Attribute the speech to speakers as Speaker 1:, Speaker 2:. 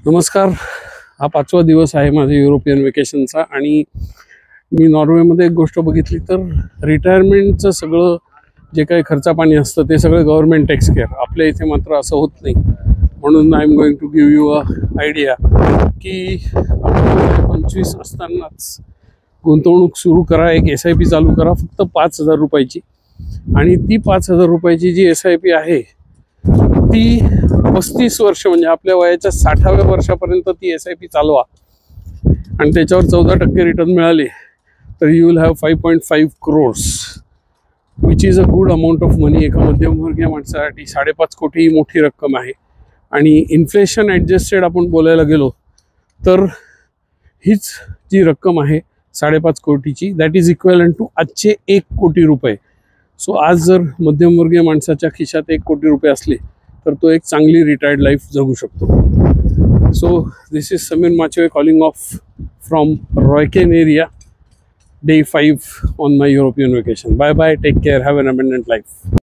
Speaker 1: नमस्कार. हा 5वा दिवस आहे माझ्या युरोपियन वेकेशनचा आणि मी नॉर्वेमध्ये एक गोष्ट बघितली तर रिटायरमेंटचं सगळं जे काही खर्चापाणी असतं ते सगळं गव्हर्नमेंट टेक्स केअर. आपल्या इथे मात्र असं होत नाही. म्हणून I am going to give you a idea की आपण 25 असतानाच गुंतवणूक सुरू करा, एक SIP चालू करा फक्त 5,000 रुपयाची. आणि ती 5,000 रुपयाची जी SIP आहे ती 35 वर्ष म्हणजे आपल्या वयाच्या 60व्या वर्षापर्यंत ती SIP चालवा आणि त्याच्यावर 14% रिटर्न मिळाले तर you will have 5.5 crores which is a good amount of money. एका मध्यमवर्गीय माणसासाठी 5.5 कोटी ही मोठी रक्कम आहे. आणि इन्फ्लेशन ॲडजस्टेड आपण बोलायला गेलो तर हीच जी रक्कम आहे 5.5 कोटीची दॅट इज इक्वलंट टू आजचे 1 कोटी रुपये. सो आज जर मध्यमवर्गीय माणसाच्या खिशात 1 कोटी रुपये असले तर तो एक चांगली रिटायर्ड लाईफ जगू शकतो. So this is Sameer Machve calling off from Royken area, day 5 on my European vacation. Bye bye, take care, have an abundant life.